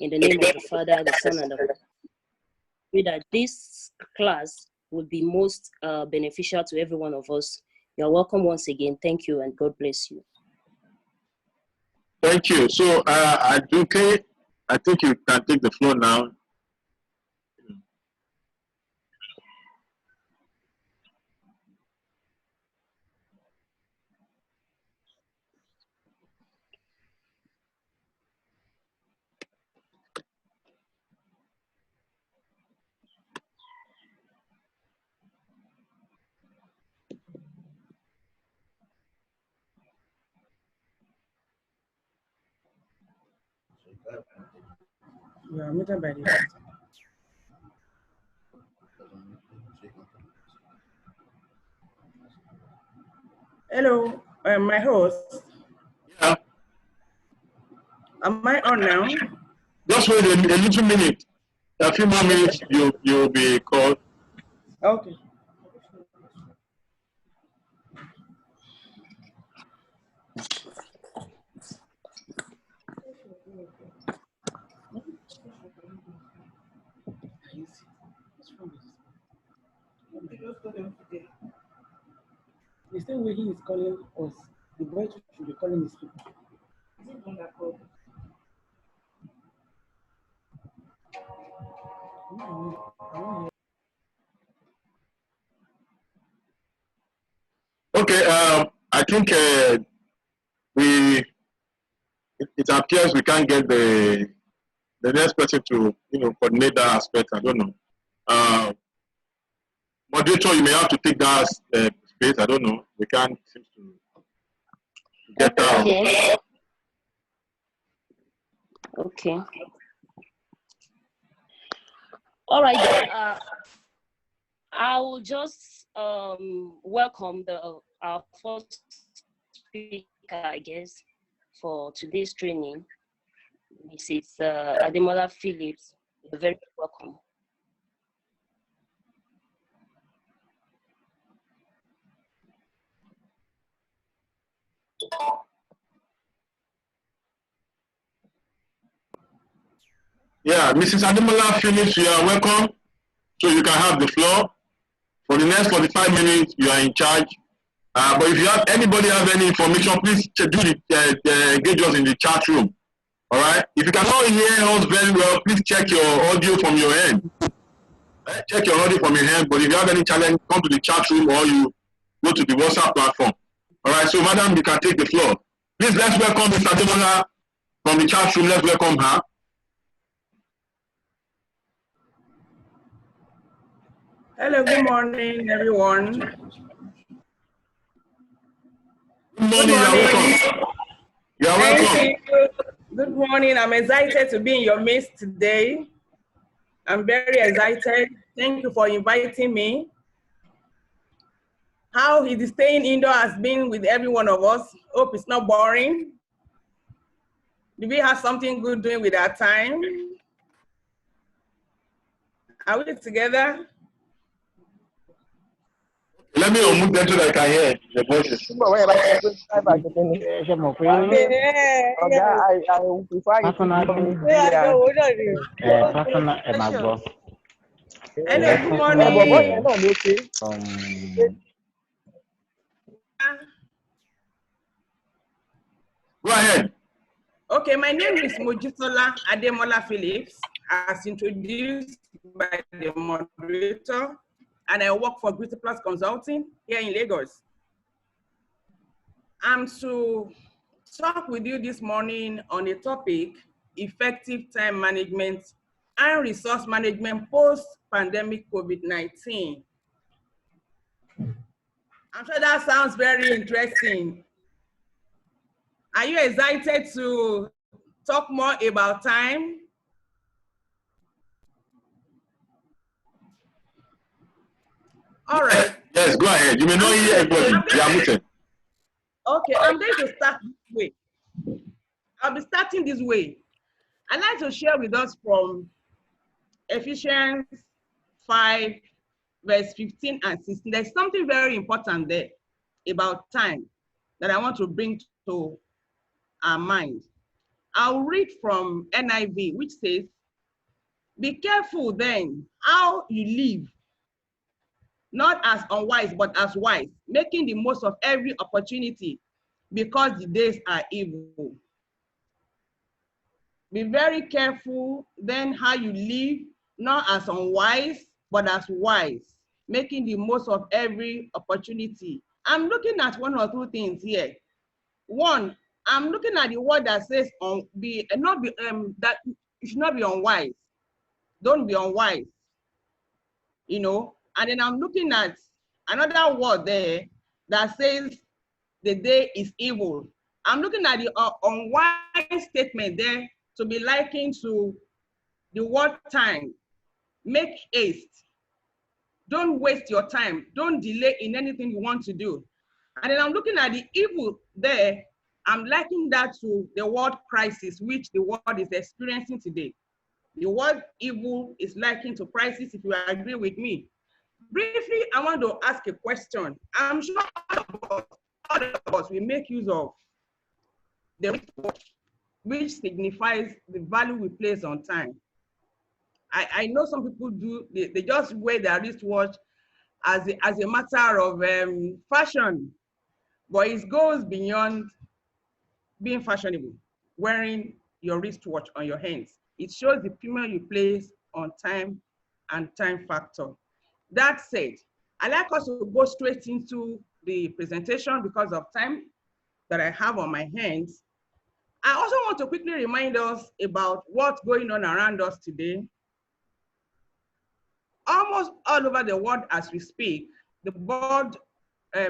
In the name of the Father, the Son, and the Holy Spirit. Pray that this class will be most beneficial to every one of us. You're welcome once again. Thank you, and God bless you. Thank you. So, Aduke, I think you can take the floor now. Yeah, muted by the Hello, my host. Yeah. Am I on now? Just wait a little minute. A few more minutes, you'll be called. Okay. The same way he is calling us, the boy should be calling his people. Okay, I think it appears we can't get the next person to coordinate that aspect. I don't know. Moderator, you may have to take that space. I don't know. We can't seem to get that. Okay. Okay. All right. I will just welcome our first speaker, I guess, for today's training, Mrs. Ademola Phillips. You're very welcome. Yeah, Mrs. Ademola Phillips, you are welcome. So you can have the floor. For the next 45 minutes, you are in charge. But if you have anybody have any information, please engage us in the chat room. All right. If you cannot hear us very well, please check your audio from your end. Check your audio from your end. But if you have any challenge, come to the chat room or you go to the WhatsApp platform. All right. So, madam, you can take the floor. Please let's welcome Mr. Ademola from the chat room. Let's welcome her. Hello, good morning, everyone. Good morning. You are welcome. You are welcome. Thank you. Good morning. I'm excited to be in your midst today. I'm very excited. Thank you for inviting me. How is staying indoor has been with every one of us. Hope it's not boring. Do we have something good doing with our time? Are we together? Let me unmute them so that I can hear the voices. Hello, good morning. Go ahead. Okay, my name is Mojisola Ademola Phillips, as introduced by the moderator, and I work for Beauty Plus Consulting here in Lagos. I'm to talk with you this morning on a topic, effective time management and resource management post-pandemic COVID-19. I'm sure that sounds very interesting. Are you excited to talk more about time? All right. Yes, go ahead. You may not hear everybody. You are muted. Okay, I'm going to start this way. I'll be starting this way. I'd like to share with us from Ephesians 5, verse 15 and 16. There's something very important there about time that I want to bring to our mind. I'll read from NIV, which says, "Be careful then how you live, not as unwise, but as wise, making the most of every opportunity, because the days are evil." Be very careful then how you live, not as unwise, but as wise, making the most of every opportunity. I'm looking at one or two things here. One, I'm looking at the word that says that you should not be unwise. Don't be unwise, you know. And then I'm looking at another word there that says the day is evil. I'm looking at the unwise statement there to be likened to the word time. Make haste. Don't waste your time. Don't delay in anything you want to do. And then I'm looking at the evil there. I'm likening that to the word crisis, which the world is experiencing today. The word evil is likened to crisis, if you agree with me. Briefly, I want to ask a question. I'm sure all of us will make use of the wristwatch, which signifies the value we place on time. I know some people do, they just wear their wristwatch as a matter of fashion, but it goes beyond being fashionable. Wearing your wristwatch on your hands, it shows the premium you place on time and time factor. That said, I like us to go straight into the presentation because of time that I have on my hands. I also want to quickly remind us about what's going on around us today. Almost all over the world as we speak, the board are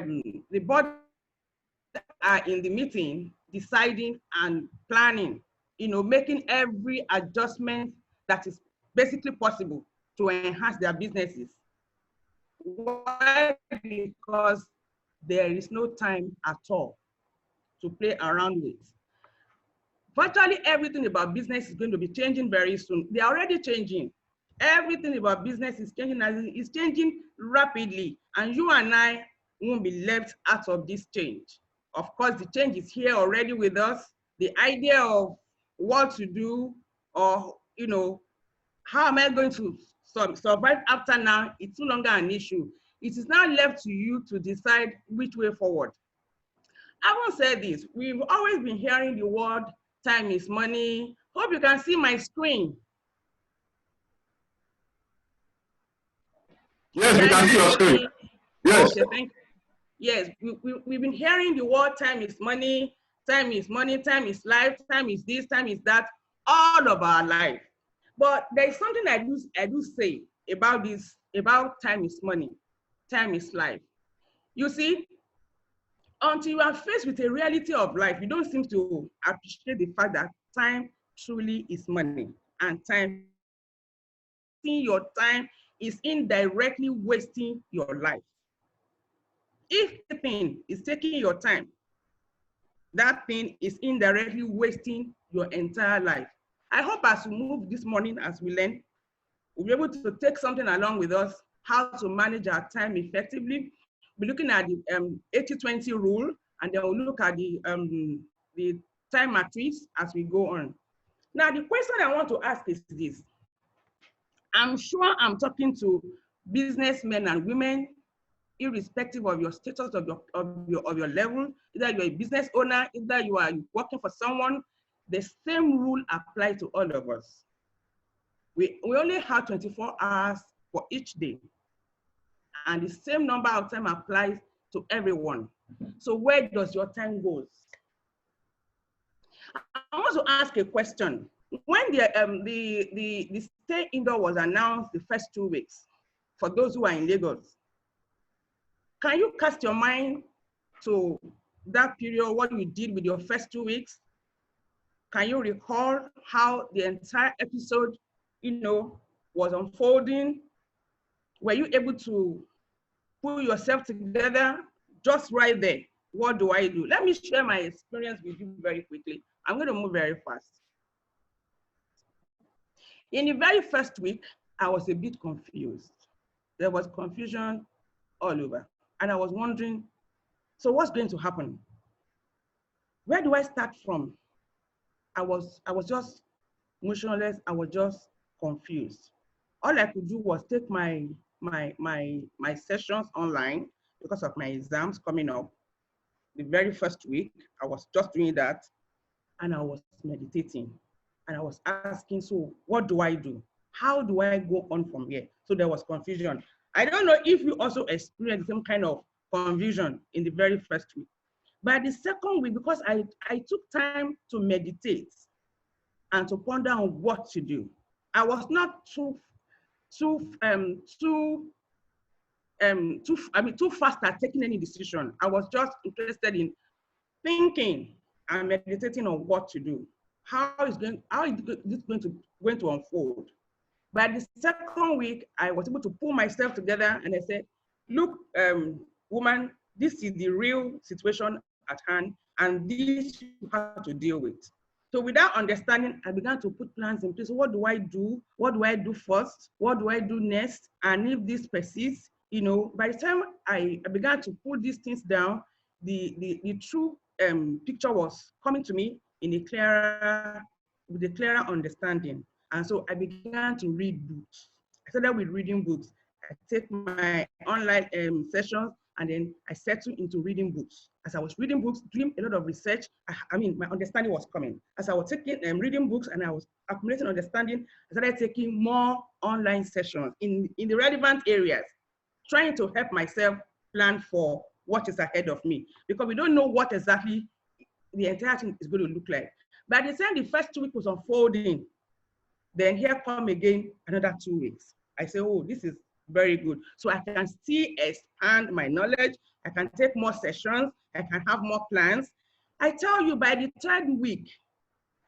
in the meeting deciding and planning, you know, making every adjustment that is basically possible to enhance their businesses. Why? Because there is no time at all to play around with. Virtually everything about business is going to be changing very soon. They're already changing. Everything about business is changing, and it's changing rapidly. And you and I won't be left out of this change. Of course, the change is here already with us. The idea of what to do, or, you know, how am I going to survive after now, it's no longer an issue. It is now left to you to decide which way forward. Having said this, we've always been hearing the word time is money. Hope you can see my screen. Yes, we can see your screen. Yes. Okay, thank you. Yes, we've been hearing the word time is money, time is money, time is life, time is this, time is that, all of our life. But there's something I do say about this, about time is money, time is life. You see, until you are faced with a reality of life, you don't seem to appreciate the fact that time truly is money, and time, your time is indirectly wasting your life. If the thing is taking your time, that thing is indirectly wasting your entire life. I hope as we move this morning, as we learn, we'll be able to take something along with us, how to manage our time effectively. We're looking at the 80-20 rule, and then we'll look at the time matrix as we go on. Now, the question I want to ask is this. I'm sure I'm talking to businessmen and women, irrespective of your status, of your level. Either you're a business owner, either you are working for someone, the same rule applies to all of us. We only have 24 hours for each day, and the same number of time applies to everyone. So where does your time go? I want to ask a question. When the stay indoor was announced the first 2 weeks, for those who are in Lagos, can you cast your mind to that period, what you did with your first 2 weeks? Can you recall how the entire episode, you know, was unfolding? Were you able to put yourself together just right there? What do I do? Let me share my experience with you very quickly. I'm going to move very fast. In the very first week, I was a bit confused. There was confusion all over. And I was wondering, so what's going to happen? Where do I start from? I was just motionless. I was just confused. All I could do was take my sessions online because of my exams coming up. The very first week, I was just doing that, and I was meditating, and I was asking, so what do I do? How do I go on from here? So there was confusion. I don't know if you also experienced some kind of confusion in the very first week. But the second week, because I took time to meditate and to ponder on what to do, I was not too fast at taking any decision. I was just interested in thinking and meditating on what to do. How is this going to unfold? By the second week, I was able to pull myself together and I said, look, woman, this is the real situation at hand, and this you have to deal with. So with that understanding, I began to put plans in place. What do I do? What do I do first? What do I do next? And if this persists, you know, by the time I began to put these things down, the true picture was coming to me in a clearer understanding. And so I began to read books. I started with reading books. I take my online sessions, and then I settled into reading books. As I was reading books, doing a lot of research, my understanding was coming. As I was taking reading books and I was accumulating understanding, I started taking more online sessions in the relevant areas, trying to help myself plan for what is ahead of me, because we don't know what exactly the entire thing is going to look like. By the time the first 2 weeks was unfolding, then here come again another 2 weeks. I say, oh, this is very good. So I can still expand my knowledge. I can take more sessions. I can have more plans. I tell you, by the third week,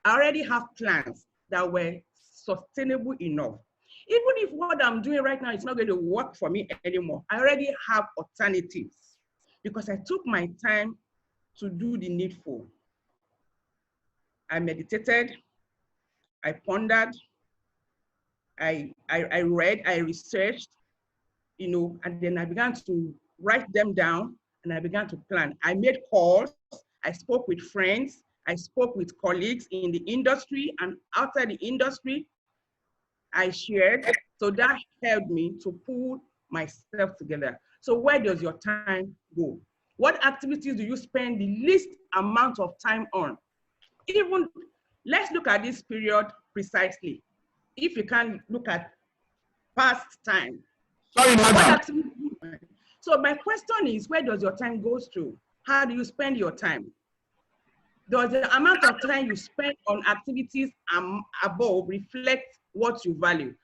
I already have plans that were sustainable enough. Even if what I'm doing right now is not going to work for me anymore, I already have alternatives because I took my time to do the needful. I meditated, I pondered, I read, I researched, you know, and then I began to write them down and I began to plan. I made calls, I spoke with friends, I spoke with colleagues in the industry and outside the industry. I shared, so that helped me to pull myself together. So where does your time go? What activities do you spend the least amount of time on? Even, let's look at this period precisely. If you can look at past time. Sorry, madam. So my question is, where does your time go to? How do you spend your time? Does the amount of time you spend on activities above reflect what you value?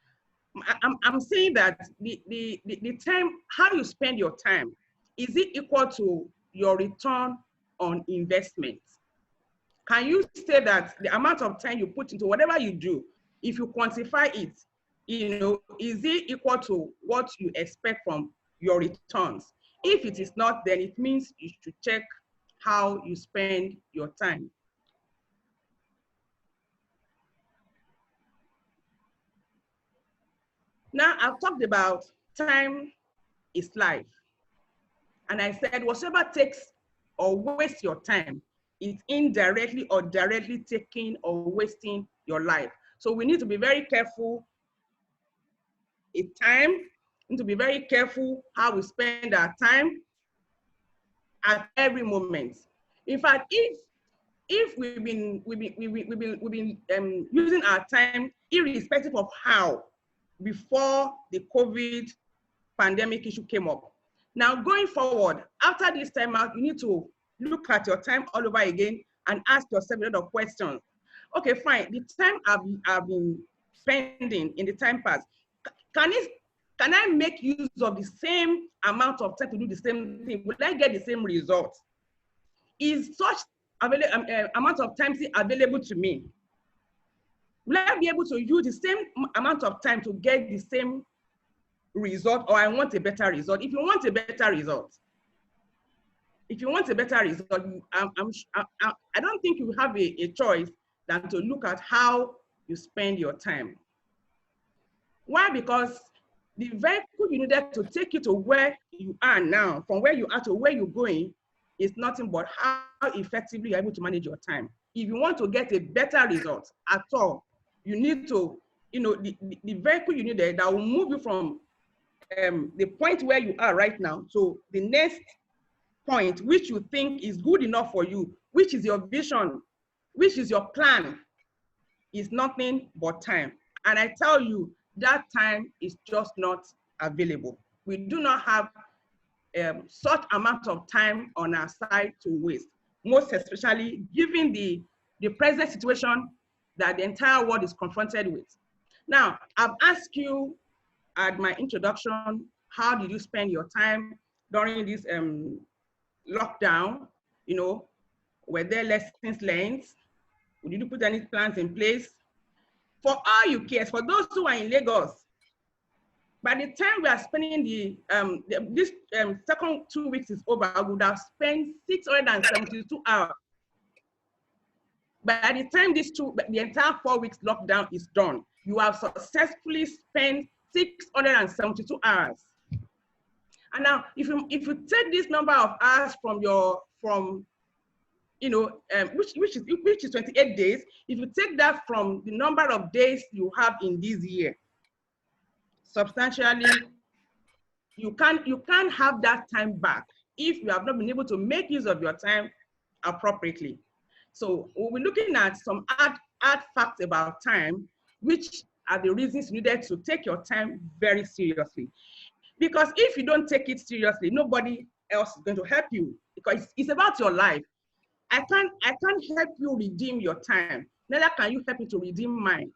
I'm saying that the time, how you spend your time, is it equal to your return on investment? Can you say that the amount of time you put into whatever you do, if you quantify it, you know, is it equal to what you expect from your returns? If it is not, then it means you should check how you spend your time. Now, I've talked about time is life. And I said, whatever takes or wastes your time is indirectly or directly taking or wasting your life. So we need to be very careful in time. We need to be very careful how we spend our time at every moment. In fact, if we've been using our time irrespective of how before the COVID pandemic issue came up. Now going forward, after this time out, you need to look at your time all over again and ask yourself a lot of questions. Okay, fine. The time I've been spending in the time past, can I make use of the same amount of time to do the same thing? Will I get the same result? Is such amount of time available to me? Will I be able to use the same amount of time to get the same result, or I want a better result? If you want a better result, I don't think you have a choice than to look at how you spend your time. Why? Because the vehicle you needed to take you to where you are now, from where you are to where you're going, is nothing but how effectively you're able to manage your time. if you want to get a better result at all, you need to, the vehicle you need there that will move you from the point where you are right now to the next point, which you think is good enough for you, which is your vision, which is your plan, is nothing but time. And I tell you, that time is just not available. We do not have such amount of time on our side to waste, most especially given the present situation that the entire world is confronted with. Now, I've asked you at my introduction, how did you spend your time during this lockdown? Were there lessons learned? Did you put any plans in place? For all you cares, for those who are in Lagos, by the time we are spending this second 2 weeks is over, I would have spent 672 hours. By the time the entire 4 weeks lockdown is done, you have successfully spent 672 hours. And now, if you take this number of hours which is 28 days, if you take that from the number of days you have in this year, substantially, you can't have that time back if you have not been able to make use of your time appropriately. So we'll be looking at some hard facts about time, which are the reasons needed to take your time very seriously. Because if you don't take it seriously, nobody else is going to help you, because it's about your life. I can't help you redeem your time. Neither can you help me to redeem mine.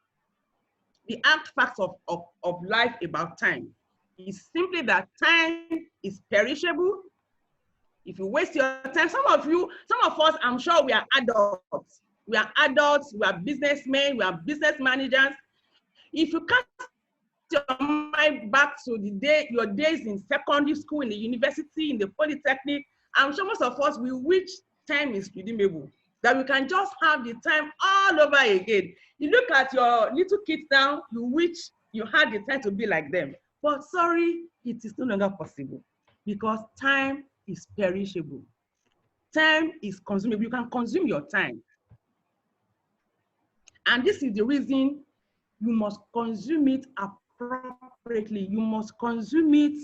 The hard facts of life about time is simply that time is perishable. If you waste your time, some of us, I'm sure we are adults. We are adults, we are businessmen, we are business managers. If you cast your mind back to your days in secondary school, in the university, in the polytechnic, I'm sure most of us will wish time is redeemable, that we can just have the time all over again. You look at your little kids now, you wish you had the time to be like them. But sorry, it is no longer possible, because time is perishable. Time is consumable. You can consume your time. And this is the reason you must consume it appropriately. You must consume it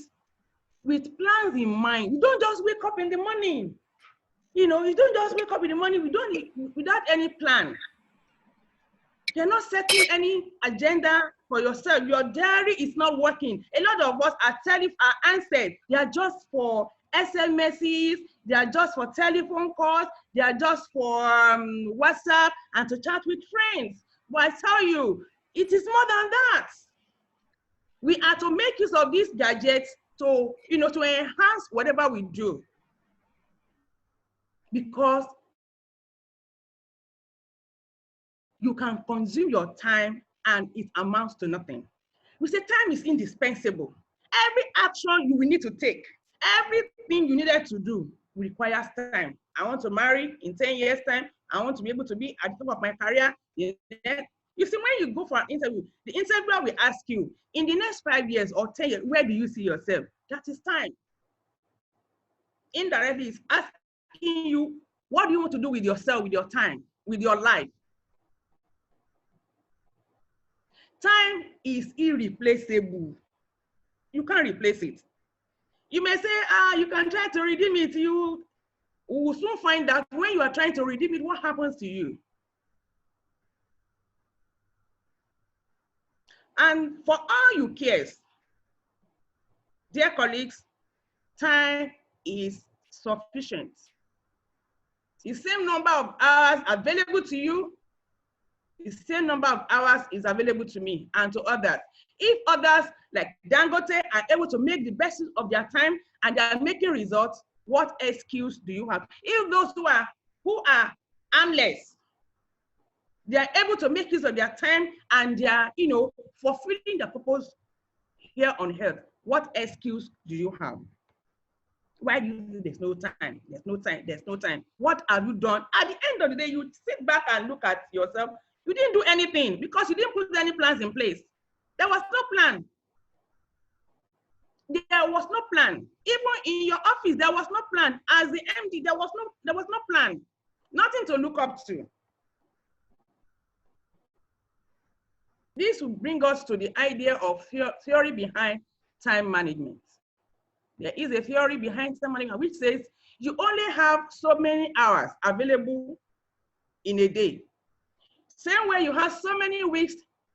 with plans in mind. You don't just wake up in the morning. You don't just wake up in the morning without any plan. You're not setting any agenda for yourself. Your diary is not working. A lot of us are answered. They are just for SMSs. They are just for telephone calls. They are just for WhatsApp and to chat with friends. But I tell you, it is more than that. We are to make use of these gadgets to enhance whatever we do. Because you can consume your time and it amounts to nothing. We say time is indispensable. Every action you will need to take, everything you needed to do requires time. I want to marry in 10 years' time. I want to be able to be at the top of my career. You see, when you go for an interview, the interviewer will ask you, in the next 5 years or 10 years, where do you see yourself? That is time. Indirectly, it's asking you, what do you want to do with yourself, with your time, with your life? Time is irreplaceable. You can't replace it. You may say, you can try to redeem it. You will soon find out when you are trying to redeem it, what happens to you. And for all you cares, dear colleagues, time is sufficient. The same number of hours available to you, the same number of hours is available to me and to others. If others like Dangote are able to make the best use of their time and they are making results, what excuse do you have? If those who are armless, they are able to make use of their time and they are, fulfilling their purpose here on earth, what excuse do you have? Why do you think there's no time? There's no time. There's no time. What have you done? At the end of the day, you sit back and look at yourself. You didn't do anything because you didn't put any plans in place. There was no plan. There was no plan. Even in your office, there was no plan. As the MD, there was no plan. Nothing to look up to. This will bring us to the idea of theory behind time management. There is a theory behind time management which says you only have so many hours available in a day. Same way you have so many weeks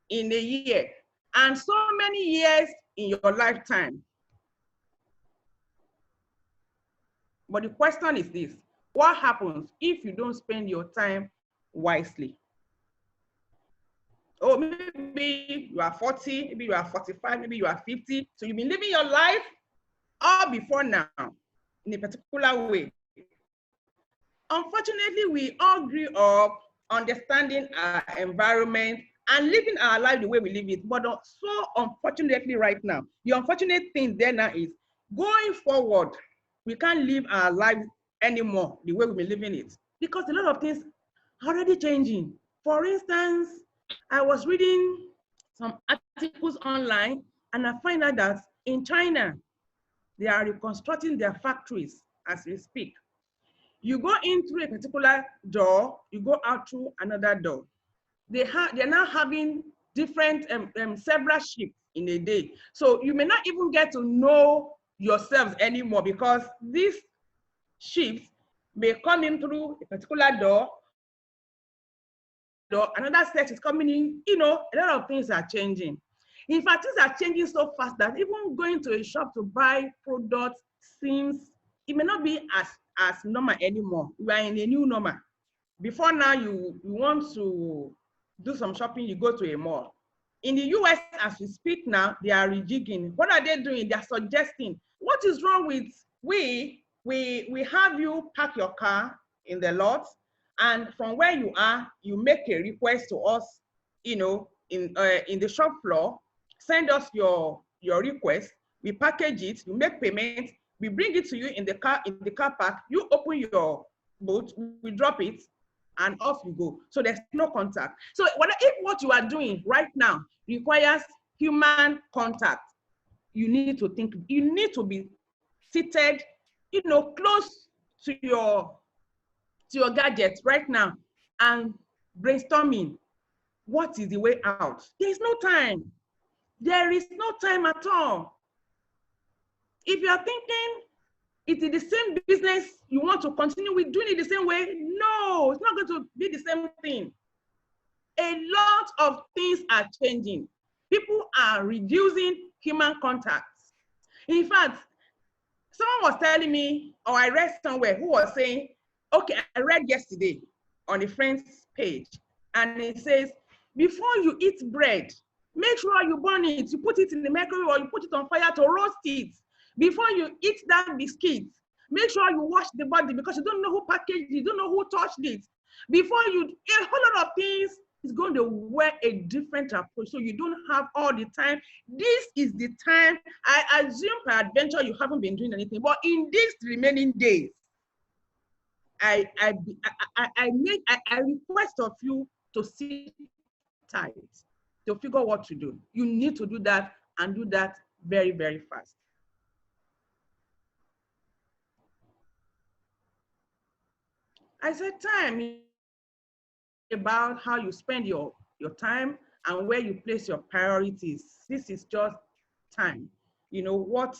in a year and so many years in your lifetime. But the question is this: what happens if you don't spend your time wisely? Oh, maybe you are 40, maybe you are 45, maybe you are 50. So you've been living your life all before now in a particular way. Unfortunately, we all grew up understanding our environment and living our life the way we live it. But so unfortunately right now, the unfortunate thing there now is going forward, we can't live our lives anymore the way we've been living it because a lot of things are already changing. For instance, I was reading some articles online and I find out that in China, they are reconstructing their factories as we speak. You go in through a particular door, you go out through another door. They're now having different, several shifts in a day. So you may not even get to know yourselves anymore because these shifts may come in through a particular door, another set is coming in. You know, a lot of things are changing. In fact, things are changing so fast that even going to a shop to buy products seems, it may not be as normal anymore. We are in a new normal. Before now, you want to do some shopping, you go to a mall. In the US, as we speak now, they are rejigging. What are they doing? They're suggesting, what is wrong with we have you park your car in the lot, and from where you are, you make a request to us, you know, in the shop floor, send us your request, we package it, you make payment, we bring it to you in the car park, you open your boot, we drop it, and off you go. So there's no contact. So if what you are doing right now requires human contact, you need to think, you need to be seated, you know, close to your gadgets right now and brainstorming what is the way out. There is no time. There is no time at all. If you are thinking it is the same business you want to continue with doing it the same way, no, it's not going to be the same thing. A lot of things are changing. People are reducing human contacts. In fact, someone was telling me, or I read somewhere, who was saying, okay, I read yesterday on a friend's page, and it says, before you eat bread, make sure you burn it, you put it in the microwave or you put it on fire to roast it. Before you eat that biscuit, make sure you wash the body because you don't know who packaged it, you don't know who touched it. Before you, a whole lot of things is going to wear a different approach. So you don't have all the time. This is the time. I assume per adventure you haven't been doing anything, but in these remaining days, I request of you to sit tight, to figure what to do. You need to do that and do that very, very fast. I said time is about how you spend your time and where you place your priorities. This is just time. You know, what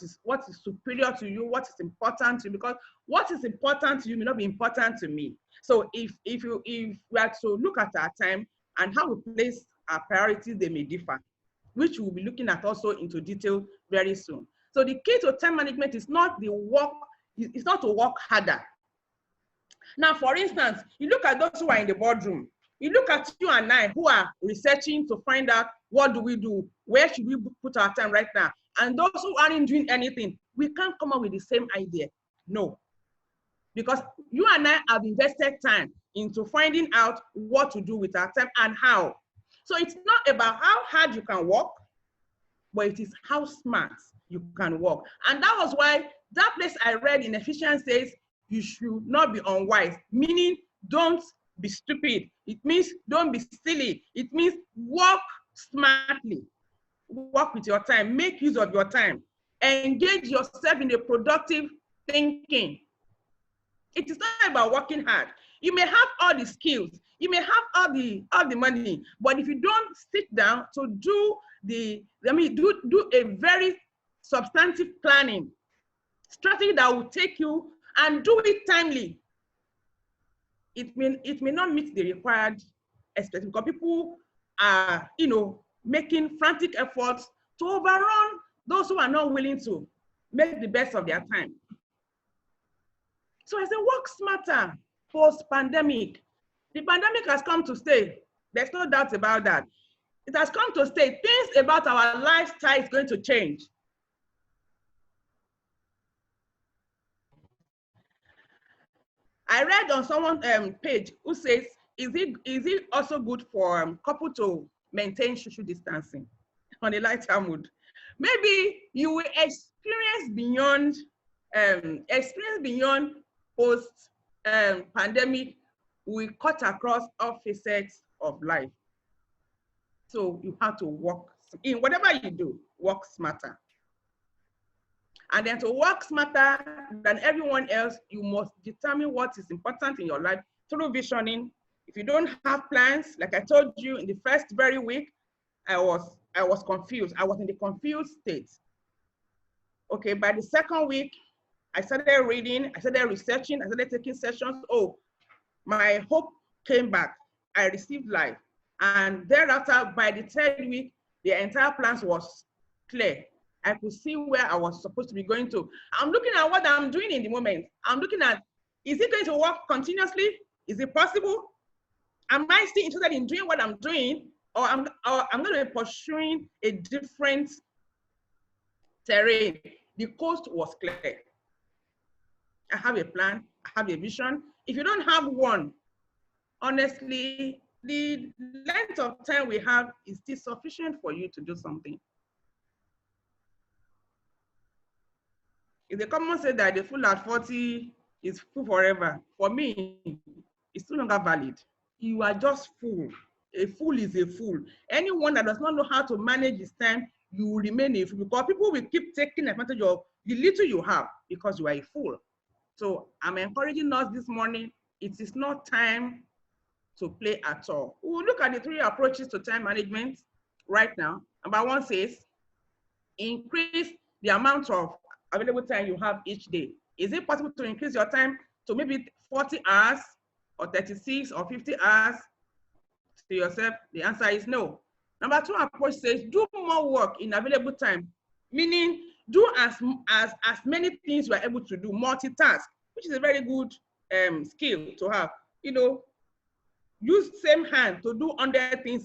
is superior to you, what is important to you, because what is important to you may not be important to me. So if we are to look at our time and how we place our priorities, they may differ, which we'll be looking at also into detail very soon. So the key to time management is not it's not to work harder. Now, for instance, you look at those who are in the boardroom, you look at you and I who are researching to find out what do we do, where should we put our time right now, and those who aren't doing anything, we can't come up with the same idea. No, because you and I have invested time into finding out what to do with our time and how. So it's not about how hard you can work, but it is how smart you can work. And that was why that place I read in Ephesians says, you should not be unwise, meaning don't be stupid. It means don't be silly. It means work smartly. Work with your time, make use of your time. Engage yourself in a productive thinking. It is not about working hard. You may have all the skills, you may have all the money, but if you don't sit down to do do a very substantive planning strategy that will take you and do it timely, it may not meet the required expectation, because people are, making frantic efforts to overrun those who are not willing to make the best of their time. So I say, work smarter post-pandemic. The pandemic has come to stay. There's no doubt about that. It has come to stay. Things about our lifestyle is going to change. I read on someone's page who says, is it also good for couple to maintain social distancing on a lighter mood? Maybe you will experience beyond post pandemic. We cut across all facets of life. So you have to work in whatever you do, work smarter. And then to work smarter than everyone else, you must determine what is important in your life through visioning. If you don't have plans, like I told you in the first very week, I was confused. I was in the confused state. Okay, by the second week, I started reading, I started researching, I started taking sessions. Oh, my hope came back. I received life. And thereafter, by the third week, the entire plan was clear. I could see where I was supposed to be going to. I'm looking at what I'm doing in the moment. I'm looking at, is it going to work continuously? Is it possible? Am I still interested in doing what I'm doing? Or I'm going to be pursuing a different terrain? The coast was clear. I have a plan, I have a vision. If you don't have one, honestly, the length of time we have is still sufficient for you to do something. If the common say that the fool at 40 is fool forever, for me, it's no longer valid. You are just fool. A fool is a fool. Anyone that does not know how to manage his time, you will remain a fool, because people will keep taking advantage of the little you have because you are a fool. So I'm encouraging us this morning, it is not time to play at all. We will look at the 3 approaches to time management right now. Number 1 says, increase the amount of available time you have each day. Is it possible to increase your time to maybe 40 hours or 36 or 50 hours to yourself? The answer is no. Number 2 approach says, do more work in available time, meaning do as many things you are able to do, multitask, which is a very good skill to have. Use same hand to do 100 things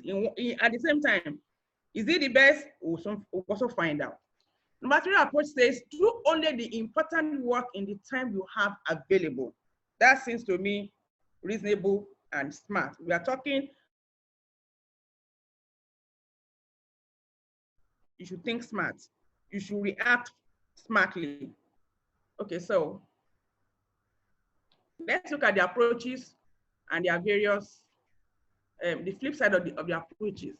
at the same time. Is it the best? We'll also find out. Number 3 approach says, do only the important work in the time you have available. That seems to me reasonable and smart. We are talking, you should think smart. You should react smartly. Okay, so let's look at the approaches and their various, the flip side of the approaches.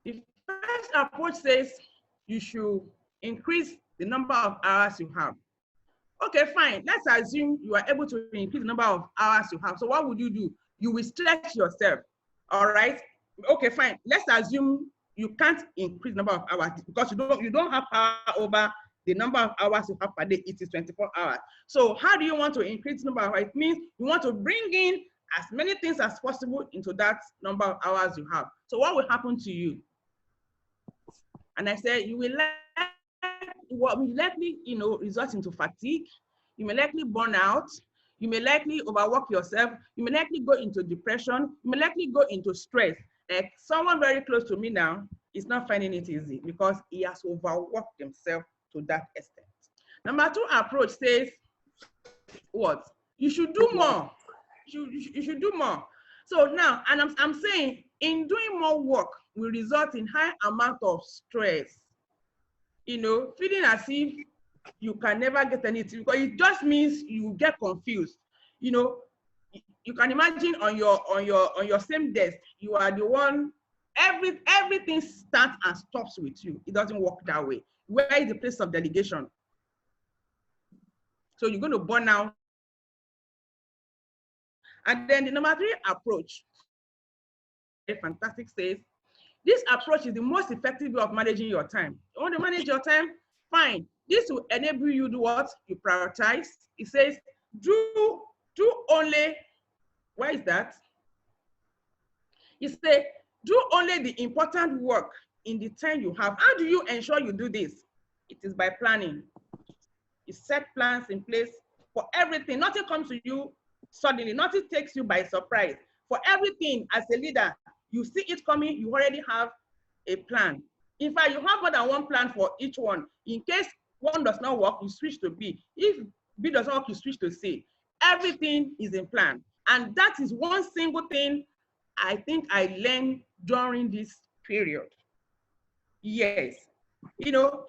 The first approach says you should increase the number of hours you have. Okay, fine. Let's assume you are able to increase the number of hours you have. So what would you do? You will stretch yourself, all right? Okay, fine. Let's assume you can't increase the number of hours because you don't have power over the number of hours you have per day. It is 24 hours. So how do you want to increase the number of hours? It means you want to bring in as many things as possible into that number of hours you have. So what will happen to you? And I said, you will likely, result into fatigue. You may likely burn out. You may likely overwork yourself. You may likely go into depression. You may likely go into stress. Like someone very close to me now is not finding it easy because he has overworked himself to that extent. Number 2 approach says, what? You should do more. You should do more. So now, and I'm saying, in doing more work will result in high amount of stress. Feeling as if you can never get anything, because it just means you get confused. You can imagine on your same desk, you are the one, everything starts and stops with you. It doesn't work that way. Where is the place of delegation? So you're going to burn out And then the number 3 approach, fantastic, says, this approach is the most effective way of managing your time. You want to manage your time? Fine. This will enable you to do what? You prioritize. It says, do only, where is that? It says, do only the important work in the time you have. How do you ensure you do this? It is by planning. You set plans in place for everything. Nothing comes to you suddenly. Nothing takes you by surprise. For everything, as a leader, you see it coming, you already have a plan. In fact, you have more than one plan for each one. In case one does not work, you switch to B. If B does not work, you switch to C. Everything is in plan. And that is one single thing I think I learned during this period. Yes. You know,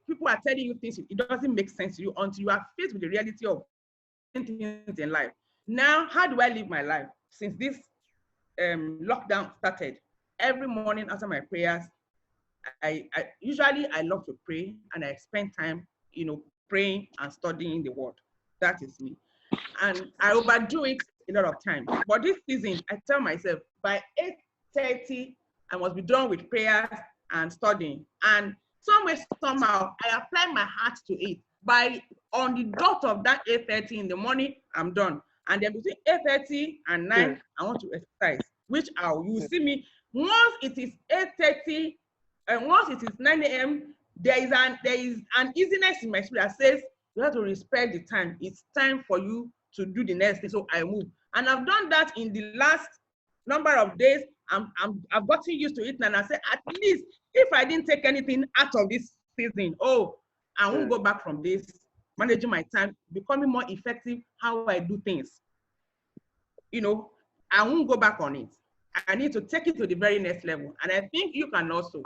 people are telling you things, it doesn't make sense to you until you are faced with the reality of things in life. Now, how do I live my life? Since this lockdown started, every morning after my prayers, I usually love to pray, and I spend time, you know, praying and studying the word. That is me. And I overdo it a lot of times. But this season, I tell myself by 8:30, I must be done with prayers and studying. And somehow, I apply my heart to it. By on the dot of that 8:30 in the morning, I'm done. And then between 8:30 and 9, I want to exercise, which you will see me. Once it is 8:30 and once it is 9 a.m., there is an easiness in my spirit that says you have to respect the time. It's time for you to do the next thing. So I move. And I've done that in the last number of days. I've gotten used to it, and I say, at least if I didn't take anything out of this season, I won't go back from this. Managing my time, becoming more effective, how I do things. You know, I won't go back on it. I need to take it to the very next level. And I think you can also.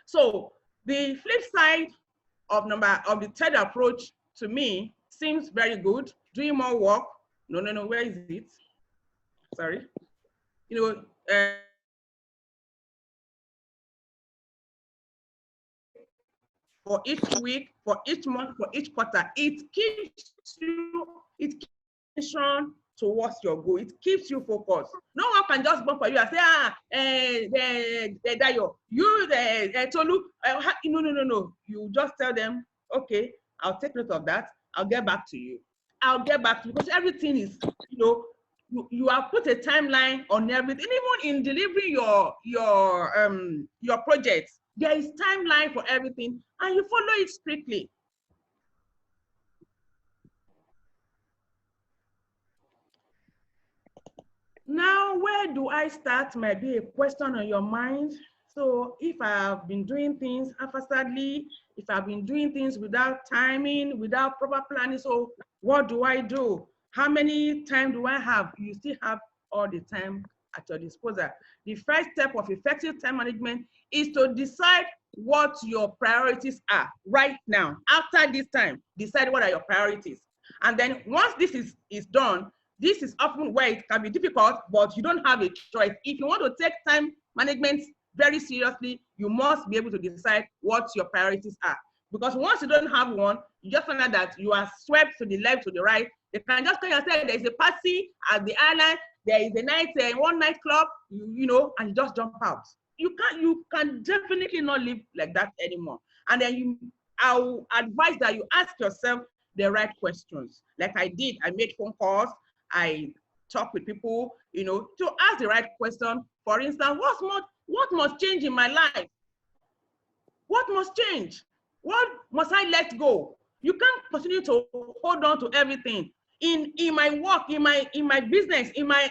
So the flip side of the third approach to me seems very good. Doing more work. No, where is it? Sorry. You know, for each week, for each month, for each quarter, it keeps towards your goal. It keeps you focused. No one can just bump for you and say, Dayo, you, Tolu. No. You just tell them, okay, I'll take note of that. I'll get back to you. I'll get back to you, because everything is, you know, you have put a timeline on everything. Even in delivering your projects, there is timeline for everything, and you follow it strictly. Now, where do I start might be a question on your mind. So if I have been doing things haphazardly, if I've been doing things without timing, without proper planning, so what do I do? How many time do I have? You still have all the time at your disposal. The first step of effective time management is to decide what your priorities are right now. After this time, decide what are your priorities. And then once this is done, this is often where it can be difficult, but you don't have a choice. If you want to take time management very seriously, you must be able to decide what your priorities are. Because once you don't have one, you just find out that you are swept to the left, to the right. They can just come and say there's a party at the island, there is a night, one night club, you know, and you just jump out. You can definitely not live like that anymore. And then I'll advise that you ask yourself the right questions. Like I did, I made phone calls, I talk with people, you know, to ask the right question. For instance, what must change in my life? What must change? What must I let go? You can't continue to hold on to everything. In my work, in my business, in my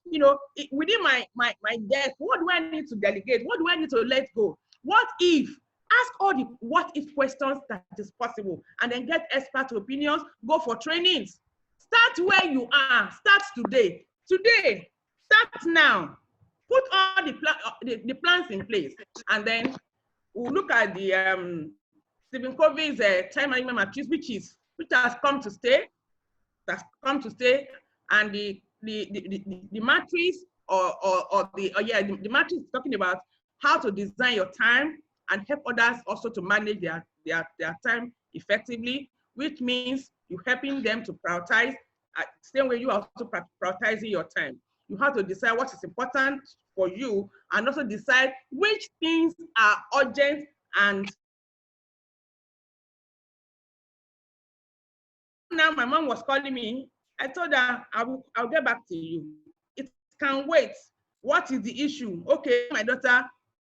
you know, within my desk, what do I need to delegate? What do I need to let go? What if? Ask all the what if questions that is possible, and then get expert opinions. Go for trainings. Start where you are. Start today. Today. Start now. Put all the plans in place, and then we'll look at the Stephen Covey's time management matrix, which has come to stay. That's come to stay, and the matrix the matrix is talking about how to design your time and help others also to manage their time effectively. which means you're helping them to prioritize. Same way you are also prioritizing your time. You have to decide what is important for you and also decide which things are urgent. And now my mom was calling me. I told her, I'll get back to you. It can wait. What is the issue? Okay, my daughter,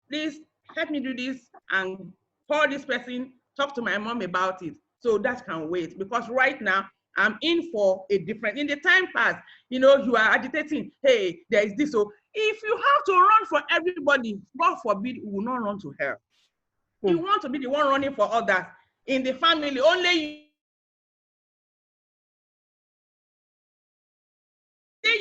please help me do this and call this person, talk to my mom about it. So that can wait, because right now I'm in for a different, in the time pass, you know, you are agitating, hey, there is this. So if you have to run for everybody, God forbid, you will not run to hell. You want to be the one running for others in the family, only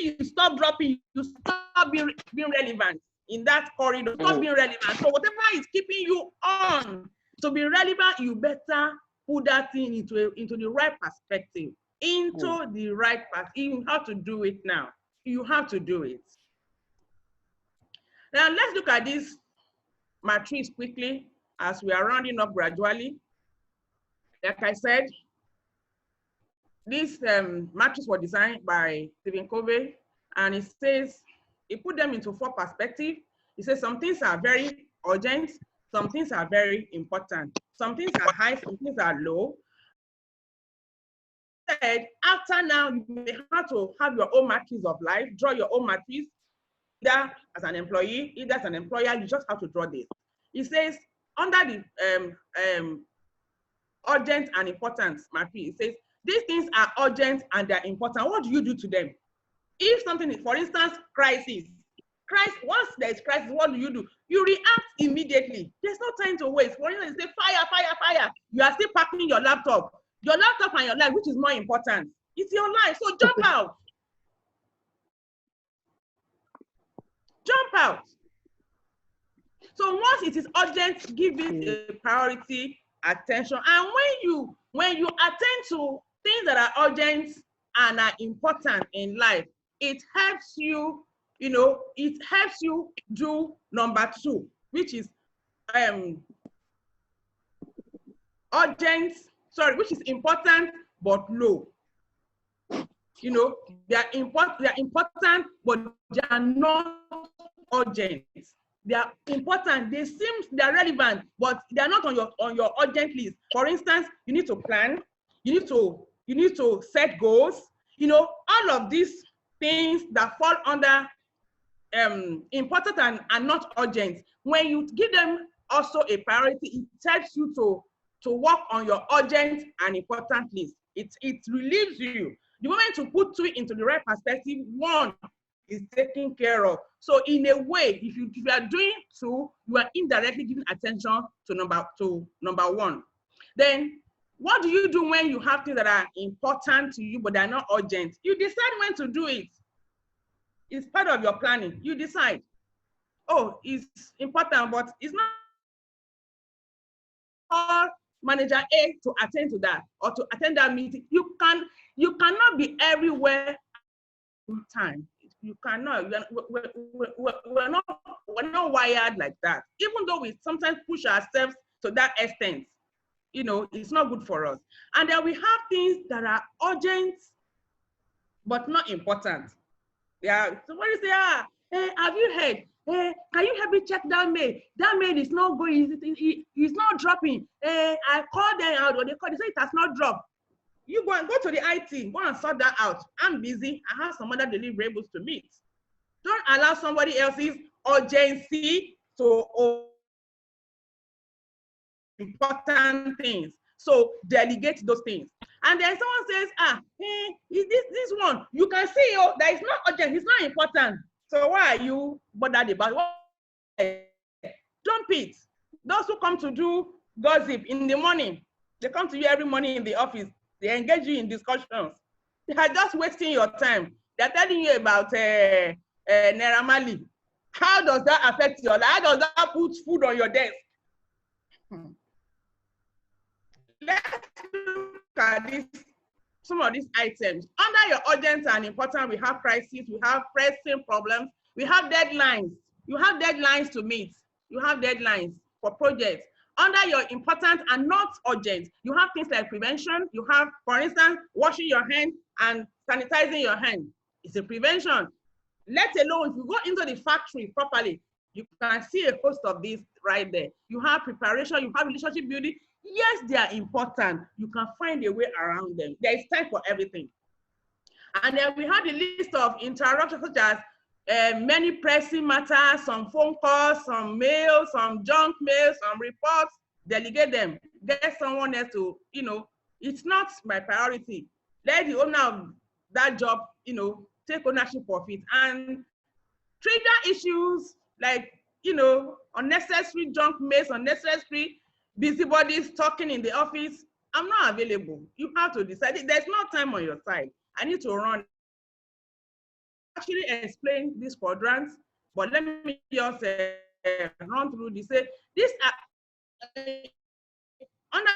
you stop dropping, you stop being relevant in that corridor, stop being relevant. So whatever is keeping you on to be relevant, you better put that thing into the right perspective, into the right path. You have to do it now. You have to do it. Now let's look at this matrix quickly as we are rounding up gradually. Like I said, this matrix was designed by Covey, and it says, it put them into 4 perspectives. It says some things are very urgent, some things are very important, some things are high, some things are low. After now, you may have to have your own matrix of life, draw your own matrix, either as an employee, either as an employer, you just have to draw this. It says, under the urgent and important matrix, it says, these things are urgent and they're important. What do you do to them? If something is, for instance, crisis, once there's crisis, what do? You react immediately. There's no time to waste. For instance, you say, fire, fire, fire. You are still packing your laptop. Your laptop and your life, which is more important? It's your life, so jump out. Jump out. So once it is urgent, give it a priority attention. And when you attend to things that are urgent and are important in life, it helps you, you know, it helps you do number 2, which is which is important but low. You know, they are important, but they are not urgent. They are important, they're relevant, but they're not on your urgent list. For instance, you need to plan, you need to set goals, you know, all of these things that fall under important and not urgent. When you give them also a priority, it helps you to work on your urgent and important list. It relieves you. The moment you put 2 into the right perspective, 1 is taken care of. So in a way, if you are doing 2, you are indirectly giving attention to number 1. Then what do you do when you have things that are important to you but they are not urgent? You decide when to do it. It's part of your planning. You decide, oh, it's important, but it's not all manager A to attend to that or to attend that meeting. You cannot be everywhere at the time. You cannot. We're not wired like that. Even though we sometimes push ourselves to that extent, you know, it's not good for us. And then we have things that are urgent but not important. Yeah. So when you say, hey, have you heard? Hey, can you help me check that mail? That mail is not going. It's not dropping. Hey, I called them out, or they say it has not dropped. You go to the IT, go and sort that out. I'm busy. I have some other deliverables to meet. Don't allow somebody else's urgency to important things. So delegate those things. And then someone says, hey, is this one? You can see, that is not urgent. It's not important. So why are you bothered about it? Dump it. Those who come to do gossip in the morning, they come to you every morning in the office. They engage you in discussions. They are just wasting your time. They're telling you about Naira Marley. How does that affect your life? How does that put food on your desk? Let's look at some of these items. Under your urgent and important, we have crises, we have pressing problems, we have deadlines. You have deadlines to meet. You have deadlines for projects. Under your important and not urgent, you have things like prevention. You have, for instance, washing your hands and sanitizing your hands. It's a prevention. Let alone, if you go into the factory properly, you can see a host of these right there. You have preparation, you have relationship building. Yes, they are important. You can find a way around them. There is time for everything. And then we have the list of interruptions such as many pressing matters, some phone calls, some mails, some junk mails, some reports. Delegate them. Get someone else to, it's not my priority. Let the owner of that job, take ownership of it. And trigger issues like, unnecessary junk mails, unnecessary busybodies talking in the office. I'm not available. You have to decide. There's no time on your side. I need to run. Actually explain these quadrants, but let me just run through this. Say this under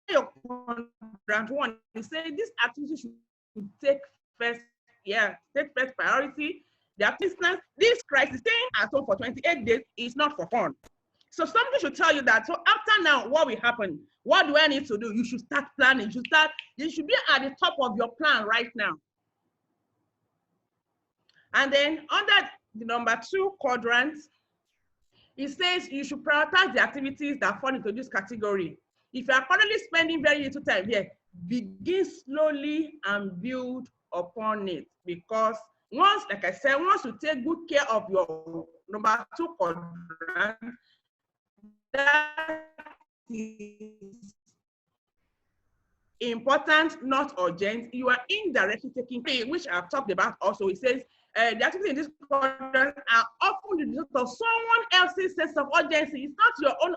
your quadrant one, you say this activity should take first, take first priority. The instance, this crisis staying at home for 28 days is not for fun. So something should tell you that. So after now, what will happen? What do I need to do? You should start planning. You should be at the top of your plan right now. And then under the number 2 quadrant, it says you should prioritize the activities that fall into this category. If you are currently spending very little time here, begin slowly and build upon it. Because once, like I said, once you take good care of your number 2 quadrant, that is important, not urgent. You are indirectly taking care, which I've talked about also. It says the activities in this quadrant are often the result of someone else's sense of urgency. It's not your own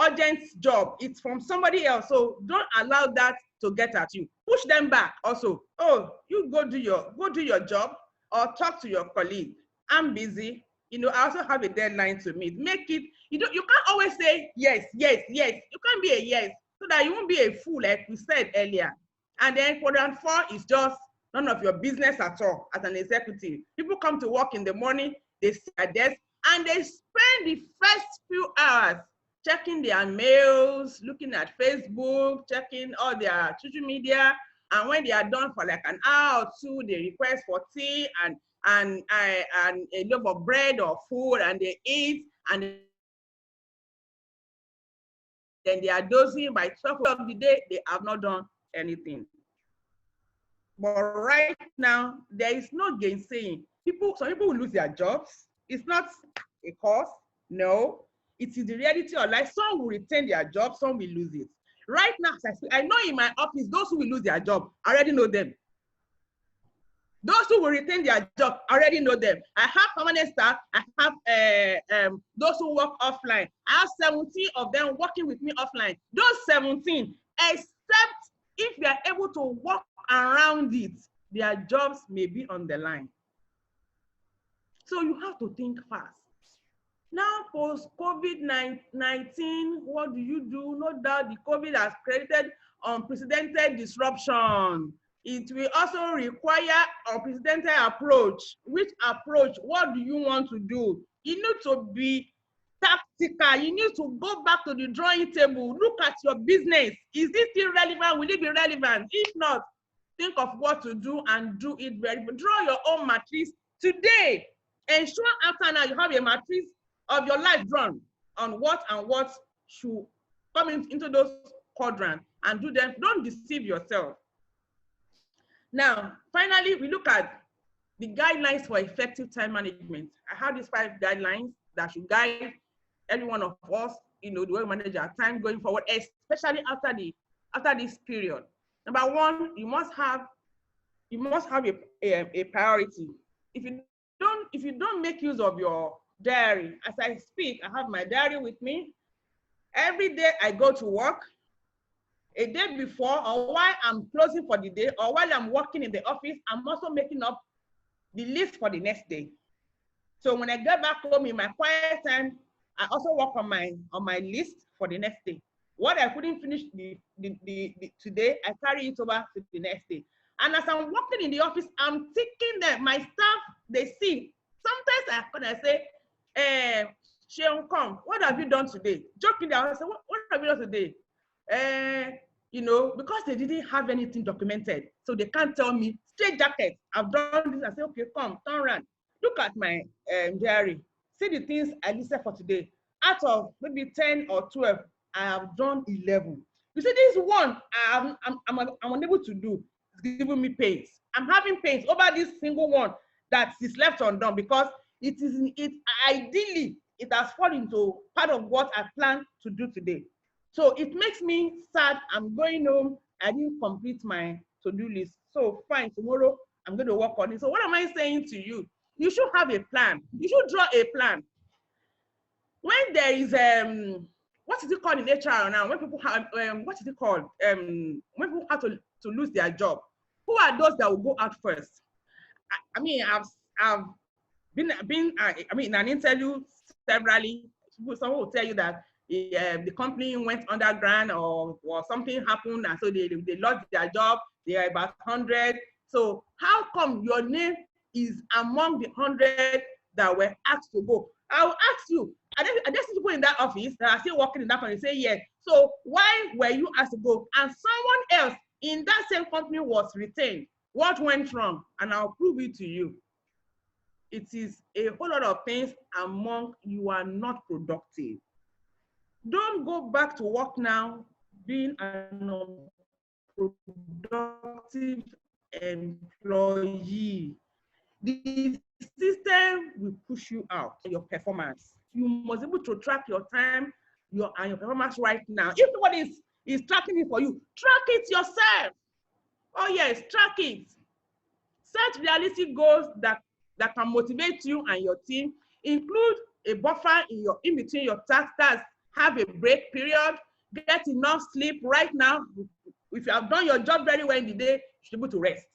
urgent job. It's from somebody else. So don't allow that to get at you. Push them back also. Oh, you go do your job or talk to your colleague. I'm busy. I also have a deadline to meet. Make it, you can't always say yes, yes, yes. You can't be a yes, so that you won't be a fool, like we said earlier. And then quadrant 4 is just none of your business at all as an executive. People come to work in the morning, they sit at desk, and they spend the first few hours checking their mails, looking at Facebook, checking all their social media. And when they are done for like an hour or 2, they request for tea and a loaf of bread or food, and they eat, and then they are dozing. By 12 o'clock of the day, they have not done anything. But right now, there is no gainsaying. Some people will lose their jobs. It's not a cause, no. It is the reality of life. Some will retain their job, some will lose it. Right now, I know in my office, those who will lose their job, I already know them. Those who will retain their job, I already know them. I have permanent staff. I have those who work offline. I have 17 of them working with me offline. Those 17, except if they are able to work around it, their jobs may be on the line. So you have to think fast. Now, post COVID-19, what do you do? No doubt the COVID has created unprecedented disruption. It will also require unprecedented approach. Which approach? What do you want to do? You need to be tactical. You need to go back to the drawing table. Look at your business. Is it still relevant? Will it be relevant? If not, think of what to do and do it very well. Draw your own matrix today. Ensure after now you have a matrix of your life drawn on what should come into those quadrants and do them. Don't deceive yourself. Now, finally, we look at the guidelines for effective time management. I have these 5 guidelines that should guide every one of us, the way we manage our time going forward, especially after this period. Number 1, you must have a priority. If you don't make use of your diary, as I speak, I have my diary with me. Every day I go to work. A day before, or while I'm closing for the day, or while I'm working in the office, I'm also making up the list for the next day. So when I get back home in my quiet time, I also work on my list for the next day. What I couldn't finish today, I carry it over to the next day. And as I'm working in the office, I'm thinking that my staff, they see. Sometimes I say, She'll come. What have you done today? Jokingly, I said, what have you done today? You know, because they didn't have anything documented, so they can't tell me straight jacket. I've done this. I say, okay, come, turn around. Look at my diary. See the things I listed for today. Out of maybe 10 or 12, I have done 11. You see, this one I'm unable to do. It's giving me pains. I'm having pains over this single one that is left undone because ideally it has fallen into part of what I plan to do today. So it makes me sad. I'm going home. I didn't complete my to-do list. So fine, tomorrow I'm going to work on it. So what am I saying to you? You should have a plan. You should draw a plan. When there is what is it called in HR now? When people have what is it called? When people have to lose their job, who are those that will go out first? I mean, I've been in an interview severally. Someone will tell you that the company went underground or something happened, and so they lost their job. They are about 100. So how come your name is among the 100 that were asked to go? I will ask you, are there people in that office that are still working in that company? Say yes. So why were you asked to go? And someone else in that same company was retained. What went wrong? And I'll prove it to you. It is a whole lot of things among you are not productive. Don't go back to work now being an unproductive employee. The system will push you out, your performance. You must be able to track your time and your performance right now. If nobody is tracking it for you, track it yourself. Oh yes, track it. Set realistic goals that can motivate you and your team. Include a buffer in between your tasks. Have a break period. Get enough sleep right now. If you have done your job very well in the day, you should be able to rest.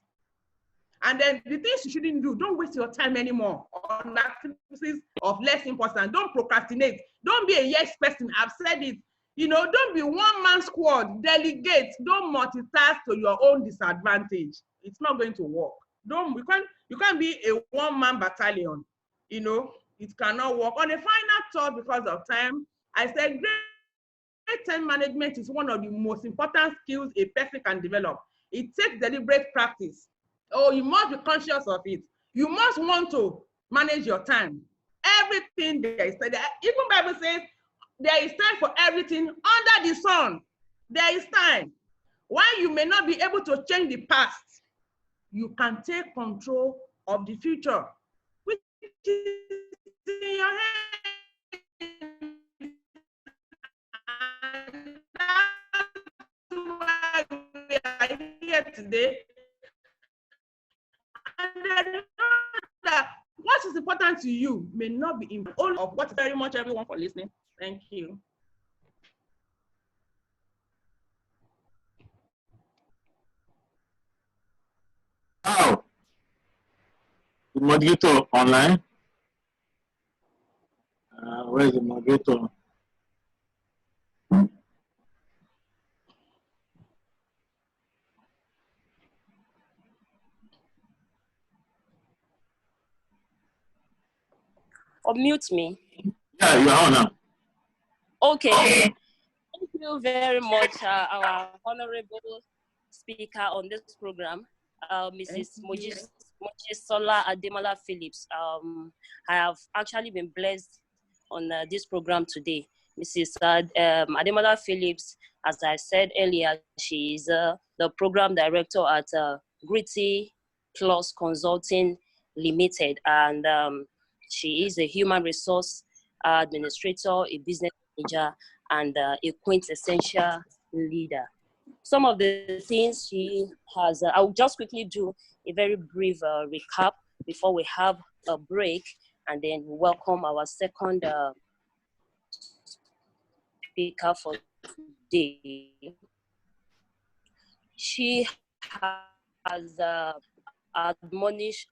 And then the things you shouldn't do, don't waste your time anymore on activities of less importance. Don't procrastinate. Don't be a yes person. I've said it. You know, don't be one-man squad. Delegate. Don't multitask to your own disadvantage. It's not going to work. You can't be a one-man battalion. You know, it cannot work. On a final thought, because of time, I said great time management is one of the most important skills a person can develop. It takes deliberate practice. Oh, you must be conscious of it. You must want to manage your time. Everything there is. Even Bible says there is time for everything under the sun. There is time. While you may not be able to change the past, you can take control of the future, which is in your hands. And that's why we are here today. And that what is important to you may not be in all of what. Very much everyone for listening. Thank you. Wow. The moderator online. Where is the moderator? Unmute me. Yeah, you are on now. Okay. Thank you very much, our honorable speaker on this program, Mrs. Mojisola Ademola Phillips. I have actually been blessed on this program today. Mrs. Ademola Phillips, as I said earlier, she is the program director at Gritty Plus Consulting Limited, and she is a human resource administrator, a business manager, and a quintessential leader. Some of the things she has, I'll just quickly do a very brief recap before we have a break, and then welcome our second speaker for today. She has admonished